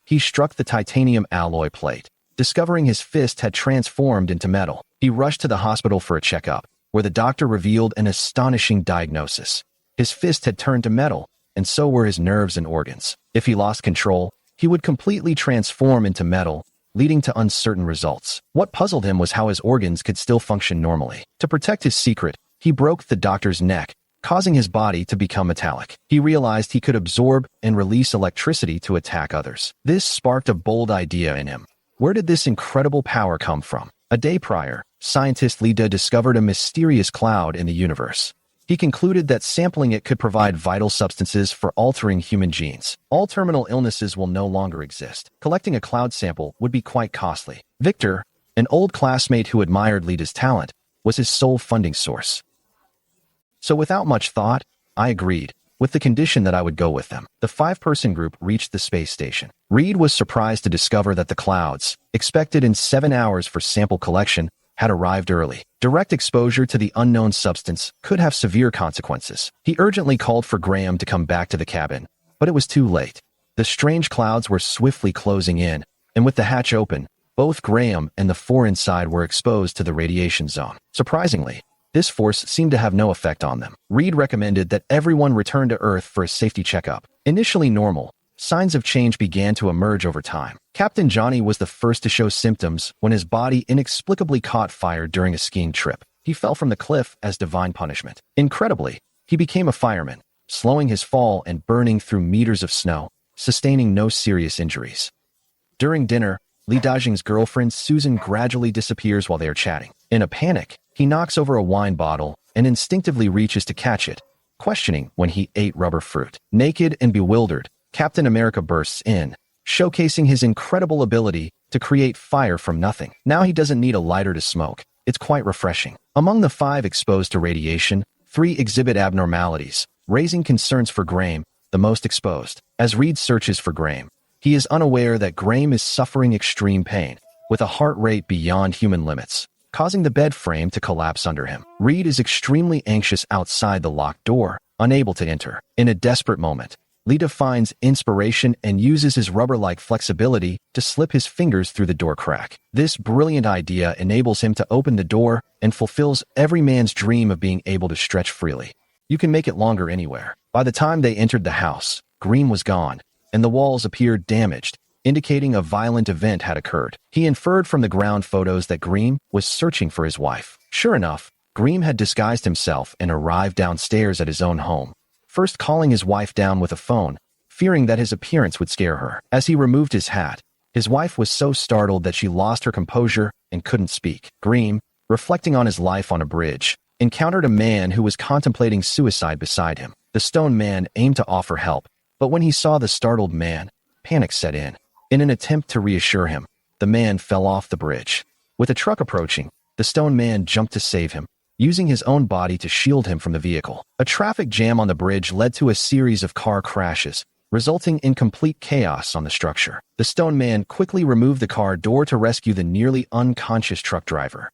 he struck the titanium alloy plate. Discovering his fist had transformed into metal, he rushed to the hospital for a checkup, where the doctor revealed an astonishing diagnosis. His fist had turned to metal, and so were his nerves and organs. If he lost control, he would completely transform into metal, leading to uncertain results. What puzzled him was how his organs could still function normally. To protect his secret, he broke the doctor's neck, causing his body to become metallic. He realized he could absorb and release electricity to attack others. This sparked a bold idea in him. Where did this incredible power come from? A day prior, scientist Lida discovered a mysterious cloud in the universe. He concluded that sampling it could provide vital substances for altering human genes. All terminal illnesses will no longer exist. Collecting a cloud sample would be quite costly. Victor, an old classmate who admired Lida's talent, was his sole funding source. So without much thought, I agreed, with the condition that I would go with them. The 5-person group reached the space station. Reed was surprised to discover that the clouds, expected in 7 hours for sample collection, had arrived early. Direct exposure to the unknown substance could have severe consequences. He urgently called for Graham to come back to the cabin, but it was too late. The strange clouds were swiftly closing in, and with the hatch open, both Graham and the 4 inside were exposed to the radiation zone. Surprisingly, this force seemed to have no effect on them. Reed recommended that everyone return to Earth for a safety checkup. Initially normal, signs of change began to emerge over time. Captain Johnny was the first to show symptoms when his body inexplicably caught fire during a skiing trip. He fell from the cliff as divine punishment. Incredibly, he became a fireman, slowing his fall and burning through meters of snow, sustaining no serious injuries. During dinner, Li Dajing's girlfriend Susan gradually disappears while they are chatting. In a panic, he knocks over a wine bottle and instinctively reaches to catch it, questioning when he ate rubber fruit. Naked and bewildered, Captain America bursts in, showcasing his incredible ability to create fire from nothing. Now he doesn't need a lighter to smoke. It's quite refreshing. Among the 5 exposed to radiation, 3 exhibit abnormalities, raising concerns for Graham, the most exposed. As Reed searches for Graham, he is unaware that Graham is suffering extreme pain, with a heart rate beyond human limits, causing the bed frame to collapse under him. Reed is extremely anxious outside the locked door, unable to enter. In a desperate moment, Lida finds inspiration and uses his rubber-like flexibility to slip his fingers through the door crack. This brilliant idea enables him to open the door and fulfills every man's dream of being able to stretch freely. You can make it longer anywhere. By the time they entered the house, Graham was gone, and the walls appeared damaged, indicating a violent event had occurred. He inferred from the ground photos that Graham was searching for his wife. Sure enough, Graham had disguised himself and arrived downstairs at his own home, first calling his wife down with a phone, fearing that his appearance would scare her. As he removed his hat, his wife was so startled that she lost her composure and couldn't speak. Graham, reflecting on his life on a bridge, encountered a man who was contemplating suicide beside him. The stone man aimed to offer help, but when he saw the startled man, panic set in. In an attempt to reassure him, the man fell off the bridge. With a truck approaching, the stone man jumped to save him, using his own body to shield him from the vehicle. A traffic jam on the bridge led to a series of car crashes, resulting in complete chaos on the structure. The stone man quickly removed the car door to rescue the nearly unconscious truck driver.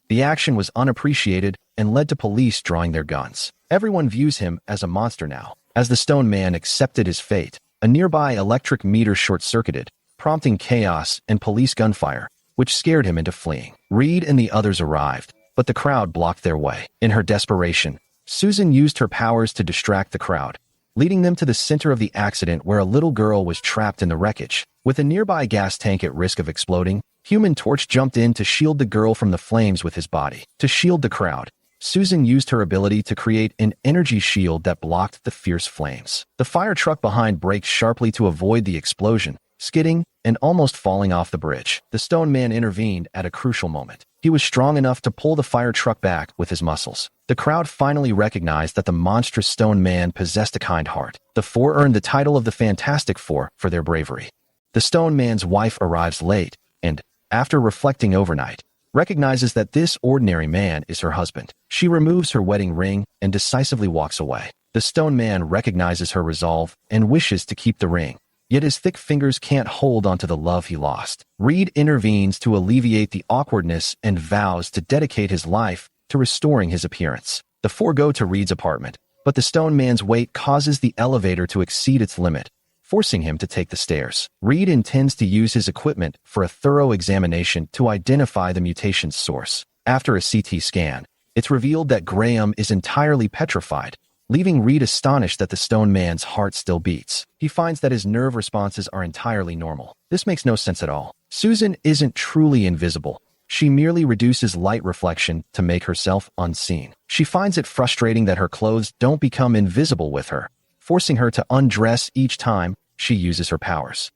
The action was unappreciated and led to police drawing their guns. Everyone views him as a monster now. As the stone man accepted his fate, a nearby electric meter short-circuited, prompting chaos and police gunfire, which scared him into fleeing. Reed and the others arrived, but the crowd blocked their way. In her desperation, Susan used her powers to distract the crowd, leading them to the center of the accident where a little girl was trapped in the wreckage. With a nearby gas tank at risk of exploding, Human Torch jumped in to shield the girl from the flames with his body. To shield the crowd, Susan used her ability to create an energy shield that blocked the fierce flames. The fire truck behind braked sharply to avoid the explosion, skidding and almost falling off the bridge. The stone man intervened at a crucial moment. He was strong enough to pull the fire truck back with his muscles. The crowd finally recognized that the monstrous stone man possessed a kind heart. The 4 earned the title of the Fantastic Four for their bravery. The stone man's wife arrives late and, after reflecting overnight, recognizes that this ordinary man is her husband. She removes her wedding ring and decisively walks away. The stone man recognizes her resolve and wishes to keep the ring, yet his thick fingers can't hold onto the love he lost. Reed intervenes to alleviate the awkwardness and vows to dedicate his life to restoring his appearance. The 4 go to Reed's apartment, but the stone man's weight causes the elevator to exceed its limit, forcing him to take the stairs. Reed intends to use his equipment for a thorough examination to identify the mutation's source. After a CT scan, it's revealed that Graham is entirely petrified, leaving Reed astonished that the stone man's heart still beats. He finds that his nerve responses are entirely normal. This makes no sense at all. Susan isn't truly invisible. She merely reduces light reflection to make herself unseen. She finds it frustrating that her clothes don't become invisible with her, forcing her to undress each time she uses her powers.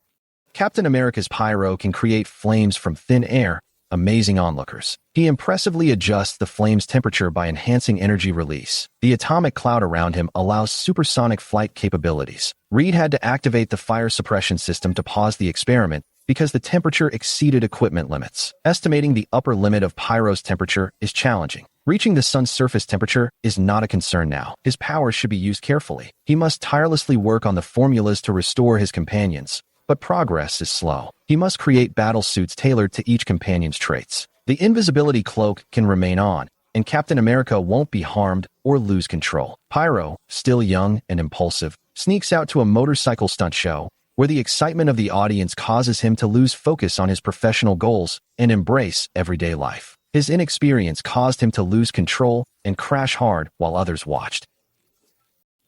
Captain America's pyro can create flames from thin air, amazing onlookers. He impressively adjusts the flame's temperature by enhancing energy release. The atomic cloud around him allows supersonic flight capabilities. Reed had to activate the fire suppression system to pause the experiment because the temperature exceeded equipment limits. Estimating the upper limit of pyro's temperature is challenging. Reaching the sun's surface temperature is not a concern now. His powers should be used carefully. He must tirelessly work on the formulas to restore his companions, but progress is slow. He must create battle suits tailored to each companion's traits. The invisibility cloak can remain on, and Captain America won't be harmed or lose control. Pyro, still young and impulsive, sneaks out to a motorcycle stunt show, where the excitement of the audience causes him to lose focus on his professional goals and embrace everyday life. His inexperience caused him to lose control and crash hard while others watched.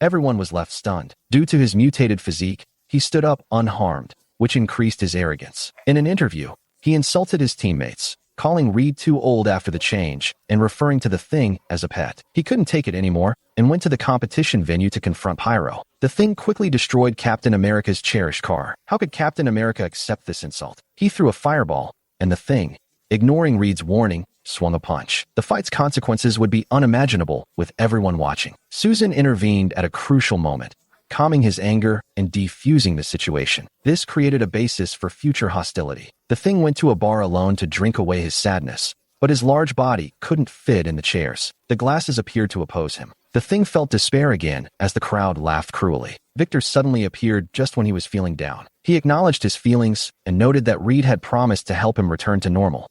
Everyone was left stunned. Due to his mutated physique, he stood up unharmed, which increased his arrogance. In an interview, he insulted his teammates, calling Reed too old after the change and referring to the Thing as a pet. He couldn't take it anymore and went to the competition venue to confront Pyro. The Thing quickly destroyed Captain America's cherished car. How could Captain America accept this insult? He threw a fireball, and the Thing, ignoring Reed's warning, swung a punch. The fight's consequences would be unimaginable with everyone watching. Susan intervened at a crucial moment, calming his anger and defusing the situation. This created a basis for future hostility. The Thing went to a bar alone to drink away his sadness, but his large body couldn't fit in the chairs. The glasses appeared to oppose him. The Thing felt despair again as the crowd laughed cruelly. Victor suddenly appeared just when he was feeling down. He acknowledged his feelings and noted that Reed had promised to help him return to normal.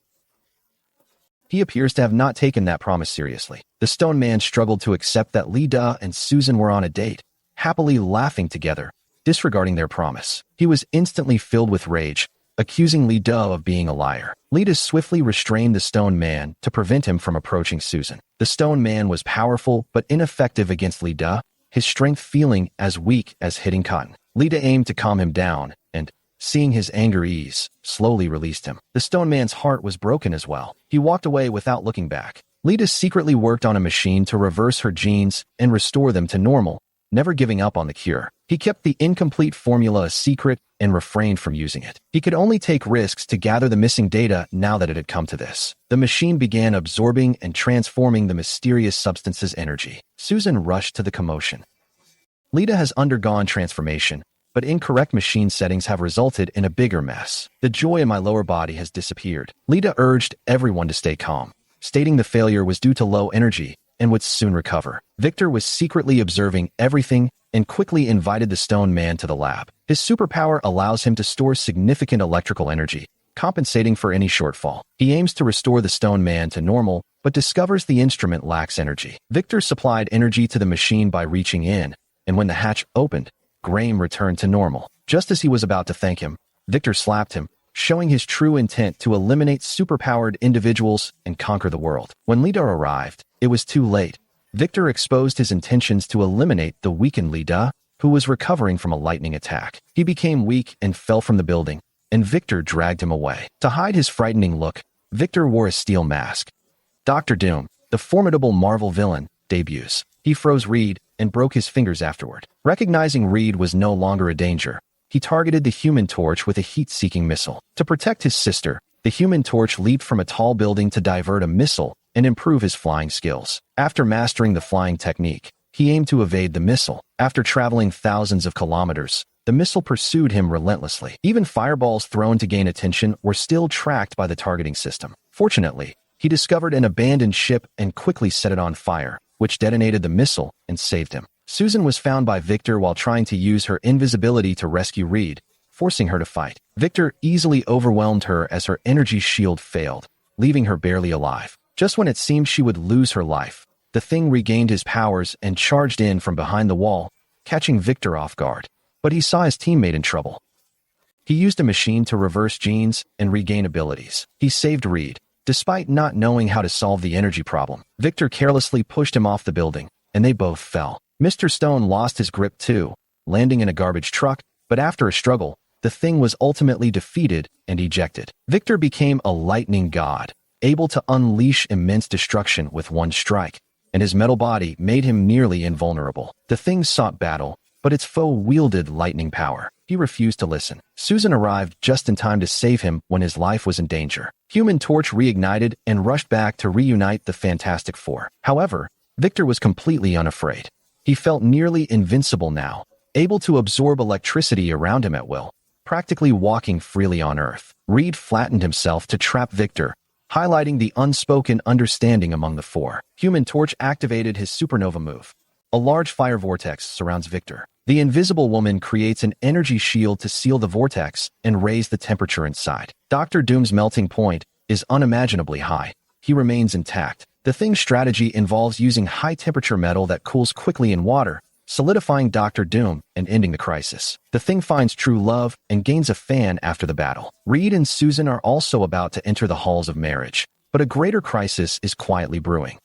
He appears to have not taken that promise seriously. The Stone Man struggled to accept that Lida and Susan were on a date, happily laughing together, disregarding their promise. He was instantly filled with rage, accusing Lida of being a liar. Lida swiftly restrained the Stone Man to prevent him from approaching Susan. The Stone Man was powerful but ineffective against Lida, his strength feeling as weak as hitting cotton. Lida aimed to calm him down and, seeing his anger ease, slowly released him. The Stone Man's heart was broken as well. He walked away without looking back. Lida secretly worked on a machine to reverse her genes and restore them to normal, never giving up on the cure. He kept the incomplete formula a secret and refrained from using it. He could only take risks to gather the missing data now that it had come to this. The machine began absorbing and transforming the mysterious substance's energy. Susan rushed to the commotion. Lida has undergone transformation, but incorrect machine settings have resulted in a bigger mess. The joy in my lower body has disappeared. Lida urged everyone to stay calm, stating the failure was due to low energy and would soon recover. Victor was secretly observing everything and quickly invited the Stone Man to the lab. His superpower allows him to store significant electrical energy, compensating for any shortfall. He aims to restore the Stone Man to normal, but discovers the instrument lacks energy. Victor supplied energy to the machine by reaching in, and when the hatch opened, Graham returned to normal. Just as he was about to thank him, Victor slapped him, showing his true intent to eliminate superpowered individuals and conquer the world. When Lida arrived, it was too late. Victor exposed his intentions to eliminate the weakened Lida, who was recovering from a lightning attack. He became weak and fell from the building, and Victor dragged him away. To hide his frightening look, Victor wore a steel mask. Dr. Doom, the formidable Marvel villain, debuts. He froze Reed and broke his fingers afterward. Recognizing Reed was no longer a danger, he targeted the Human Torch with a heat-seeking missile. To protect his sister, the Human Torch leaped from a tall building to divert a missile and improve his flying skills. After mastering the flying technique, he aimed to evade the missile. After traveling thousands of kilometers, the missile pursued him relentlessly. Even fireballs thrown to gain attention were still tracked by the targeting system. Fortunately, he discovered an abandoned ship and quickly set it on fire, which detonated the missile and saved him. Susan was found by Victor while trying to use her invisibility to rescue Reed, forcing her to fight. Victor easily overwhelmed her as her energy shield failed, leaving her barely alive. Just when it seemed she would lose her life, the Thing regained his powers and charged in from behind the wall, catching Victor off guard. but he saw his teammate in trouble. He used a machine to reverse genes and regain abilities. He saved Reed, despite not knowing how to solve the energy problem. Victor carelessly pushed him off the building, and they both fell. Mr. Stone lost his grip too, landing in a garbage truck, but after a struggle, the thing was ultimately defeated and ejected. Victor became a lightning god, able to unleash immense destruction with one strike, and his metal body made him nearly invulnerable. The thing sought battle, but its foe wielded lightning power. He refused to listen. Susan arrived just in time to save him when his life was in danger. Human Torch reignited and rushed back to reunite the Fantastic Four. However, Victor was completely unafraid. He felt nearly invincible now, able to absorb electricity around him at will, practically walking freely on Earth. Reed flattened himself to trap Victor, highlighting the unspoken understanding among the four. Human Torch activated his supernova move. A large fire vortex surrounds Victor. The Invisible Woman creates an energy shield to seal the vortex and raise the temperature inside. Dr. Doom's melting point is unimaginably high. He remains intact. The Thing's strategy involves using high-temperature metal that cools quickly in water, solidifying Dr. Doom and ending the crisis. The Thing finds true love and gains a fan after the battle. Reed and Susan are also about to enter the halls of marriage, but a greater crisis is quietly brewing.